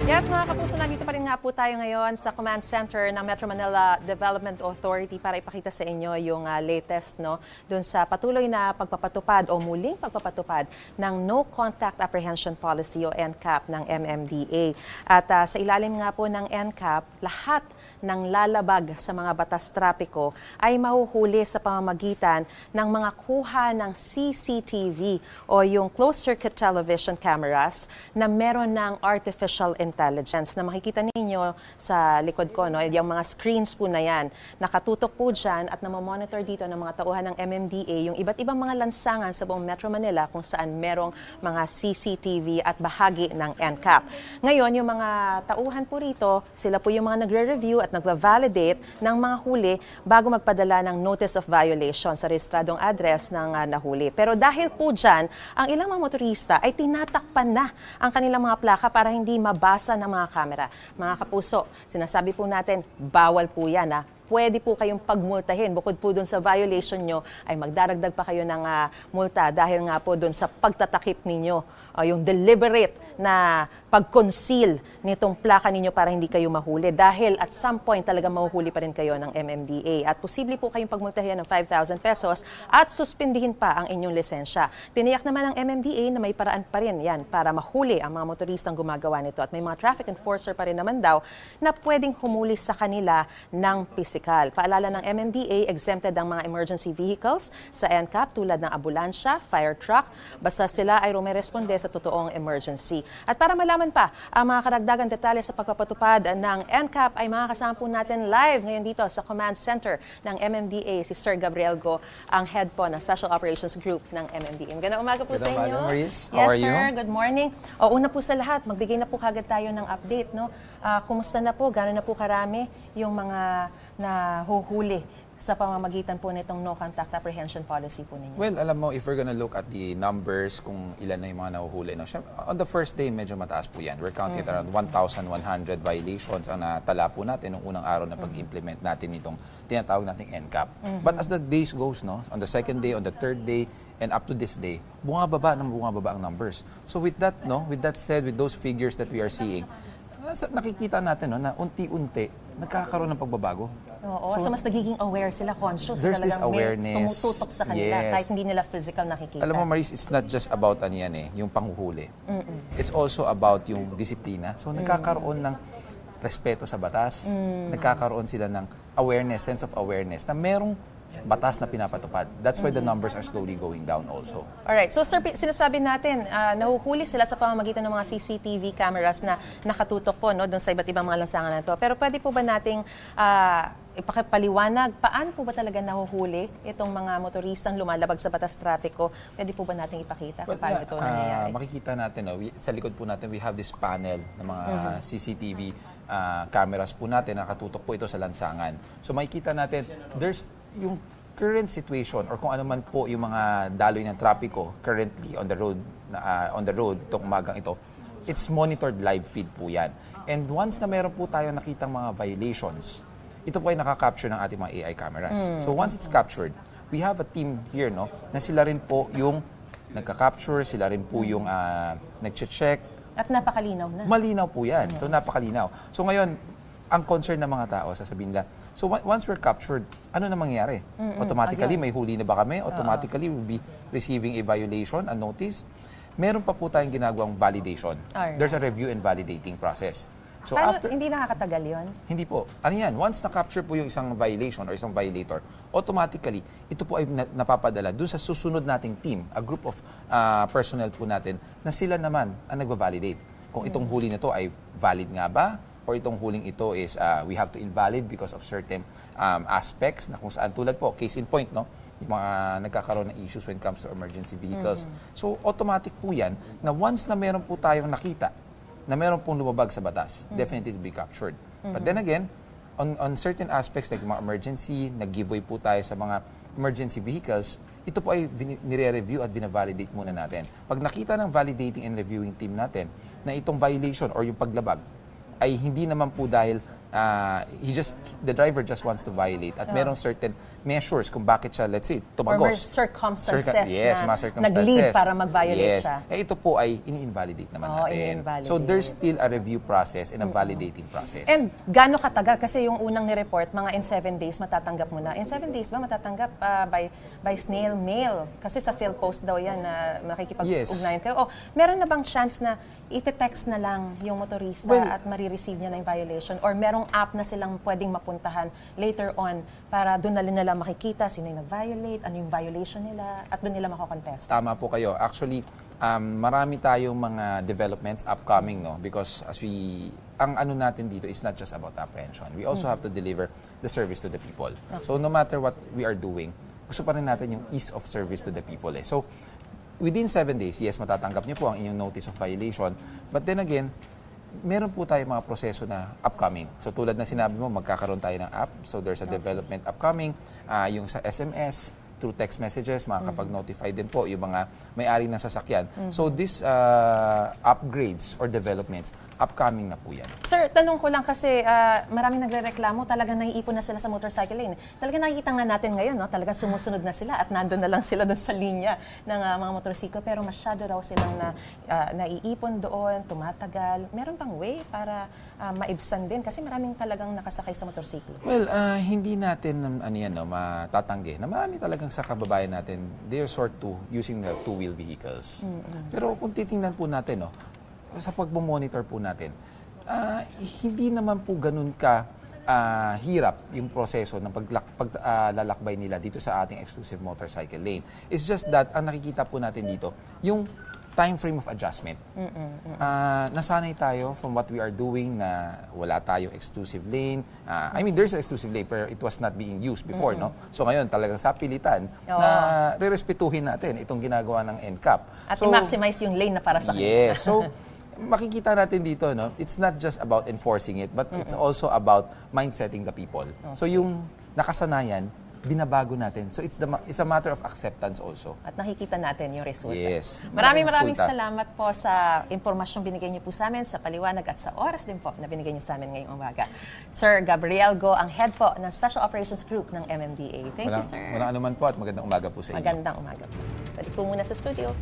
Yes, mga kapuso, nandito pa rin nga po tayo ngayon sa Command Center ng Metro Manila Development Authority para ipakita sa inyo yung latest dun sa patuloy na pagpapatupad o muling pagpapatupad ng No Contact Apprehension Policy o NCAP ng MMDA. At sa ilalim nga po ng NCAP, lahat ng lalabag sa mga batas trapiko ay mahuhuli sa pamamagitan ng mga kuha ng CCTV o yung closed-circuit television cameras na meron ng artificial intelligence na makikita ninyo sa likod ko, yung mga screens po na yan, nakatutok po dyan at namamonitor dito ng mga tauhan ng MMDA yung iba't ibang mga lansangan sa buong Metro Manila kung saan merong mga CCTV at bahagi ng NCAP. Ngayon, yung mga tauhan po rito, sila po yung mga nagre-review at nagva-validate ng mga huli bago magpadala ng notice of violation sa rehistradong address ng nahuli. Pero dahil po dyan, ang ilang mga motorista ay tinatakpan na ang kanilang mga plaka para hindi mabasa ng mga kamera. Mga kapuso, sinasabi po natin, bawal po yan Pwede po kayong pagmultahin. Bukod po dun sa violation nyo, ay magdaragdag pa kayo ng multa dahil nga po dun sa pagtatakip ninyo, yung deliberate na pag-conceal nitong plaka ninyo para hindi kayo mahuli. Dahil at some point talaga mahuhuli pa rin kayo ng MMDA. At posible po kayong pagmultahin ng 5,000 pesos at suspindihin pa ang inyong lisensya. Tiniyak naman ng MMDA na may paraan pa rin yan para mahuli ang mga motoristang gumagawa nito. At may mga traffic enforcer pa rin naman daw na pwedeng humuli sa kanila ng pisikal. Paalala ng MMDA, exempted ang mga emergency vehicles sa NCAP tulad ng ambulansya, fire truck, basta sila ay rumeresponde sa totoong emergency. At para malaman pa ang mga karagdagan detalye sa pagpapatupad ng NCAP ay makakasama po natin live ngayon dito sa Command Center ng MMDA si Sir Gabriel Go, ang head po ng Special Operations Group ng MMDA. Magandang umaga po sa inyo. Maurice. How are you? Yes, sir. Good morning. Una po sa lahat, magbigay na po kagad tayo ng update. Kumusta na po? Gano'n na po karami yung mga nahuhuli sa pamamagitan po nitong No Contact Apprehension Policy po ninyo? Well, alam mo, if we're gonna look at the numbers, kung ilan na yung mga nahuhuli, on the first day, medyo mataas po yan. We're counting at around 1,100 violations ang natala po natin nung unang araw na pag-implement natin itong tinatawag nating NCAP. But as the days goes, on the second day, on the third day, and up to this day, bumababa ang numbers. So with that, with that said, with those figures that we are seeing, nakikita natin na unti-unti nagkakaroon ng pagbabago. Oo, so mas nagiging aware sila, conscious. There's this awareness. Tumututok sa kanila kahit hindi nila physical nakikita. Alam mo, Maris, it's not just about yung panghuhuli. It's also about yung disiplina. So nagkakaroon ng respeto sa batas, nagkakaroon sila ng awareness, sense of awareness na merong batas na pinapatupad. That's why the numbers are slowly going down also. Alright. So sir, sinasabi natin, nahuhuli sila sa pamamagitan ng mga CCTV cameras na nakatutok po doon sa iba't ibang mga lansangan na ito. Pero pwede po ba nating ipakipaliwanag, paano po ba talaga nahuhuli itong mga motoristang lumalabag sa batas trapiko? Pwede po ba nating ipakita kung paano ito nangyayari? Makikita natin, sa likod po natin, we have this panel ng mga CCTV cameras po natin, nakatutok po ito sa lansangan. So makikita natin, there's yung current situation or kung ano man po yung mga daloy ng trapiko currently on the road itong umagang ito, it's monitored live feed po yan. And once na meron po tayo nakitang mga violations, ito po ay nakaka-capture ng ating mga AI cameras. So once it's captured, we have a team here na sila rin po yung nagka-capture, sila rin po yung nag-check. At napakalinaw na. Malinaw po yan. So napakalinaw. So ngayon, ang concern ng mga tao, sasabihin nila, so once we're captured, ano na mangyayari? Automatically, may huli na ba kami? Automatically, we'll be receiving a violation, a notice. Meron pa po tayong ginagawang validation. There's a review and validating process. So hindi nakakatagal yun? Hindi po. Ano yan? Once na-capture po yung isang violation or isang violator, automatically, ito po ay napapadala dun sa susunod nating team, a group of personnel po natin, na sila naman ang nagva-validate. Kung itong huli na to ay valid nga ba? Or itong huling ito is we have to invalid because of certain aspects na kung saan tulad po, case in point, yung mga nagkakaroon ng issues when it comes to emergency vehicles. So automatic po yan na once na meron po tayong nakita na meron pong lumabag sa batas, definitely to be captured. But then again, on certain aspects like mga emergency, nag-giveaway po tayo sa mga emergency vehicles, ito po ay nire-review at binavalidate muna natin. Pag nakita ng validating and reviewing team natin na itong violation or yung paglabag ay hindi naman po dahil the driver just wants to violate at merong certain measures kung bakit siya, let's say, Or tumagos. circumstances Yes, na mga circumstances. nag-lead para mag-violate Yes. siya. Ito po ay ini-invalidate naman natin. ini-invalidate. So there's still a review process and a validating process. And gaano katagal? Kasi yung unang ni-report, mga in 7 days, matatanggap mo na. In 7 days ba matatanggap by snail mail? Kasi sa PhilPost daw yan na makikipag-ugnayan kayo. O, meron na bang chance na ite-text na lang yung motorista at marireceive niya na yung violation? Or merong app na silang pwedeng mapuntahan later on para doon na nila makikita sino yung nag-violate, ano yung violation nila, at doon nila makocontest? Tama po kayo. Actually, marami tayong mga developments upcoming, no? Because ang ano natin dito is not just about apprehension. We also have to deliver the service to the people. So no matter what we are doing, gusto pa rin natin yung ease of service to the people. So within 7 days, yes, matatanggap niyo po ang inyong notice of violation. But then again, meron po tayo mga proseso na upcoming. So tulad na sinabi mo, magkakaroon tayo ng app. So there's a development upcoming. Yung sa SMS, through text messages, makakapag-notify din po yung mga may-ari ng sasakyan. So these upgrades or developments, upcoming na po yan. Sir, tanong ko lang kasi maraming nagrereklamo, talagang naiipon na sila sa motorcycle lane. Talagang nakikita nga natin ngayon, no? Talagang sumusunod na sila at nandun na lang sila doon sa linya ng mga motorsiklo. Pero masyado raw silang naiipon doon, tumatagal. Meron bang way para maibsan din? Kasi maraming talagang nakasakay sa motorsiklo. Well, hindi natin matatanggi na marami talagang sa kababayan natin, they resort to using the two-wheel vehicles. Pero kung titingnan po natin, sa pagmamonitor po natin, hindi naman po ganun ka hirap yung proseso ng paglalakbay nila dito sa ating exclusive motorcycle lane. It's just that, ang nakikita po natin dito, yung time frame of adjustment. Nasanay tayo from what we are doing na wala tayong exclusive lane. I mean, there's an exclusive lane pero it was not being used before, no? So ngayon, talagang sa pilitan na re-respetuhin natin itong ginagawa ng NCAP. At i-maximize yung lane na para sa kanila. Yes. So, makikita natin dito, no? It's not just about enforcing it, but it's also about mindsetting the people. So yung nakasanayan, binabago natin. So it's a matter of acceptance also. At nakikita natin yung resulta. Yes. Maraming salamat po sa impormasyong binigay niyo po sa amin, sa paliwanag at sa oras din po na binigay niyo sa amin ngayong umaga. Sir Gabriel Go, ang head po ng Special Operations Group ng MMDA. Thank you, sir. Walang anuman po at magandang umaga po sa inyo. Magandang umaga po. Balik po muna sa studio.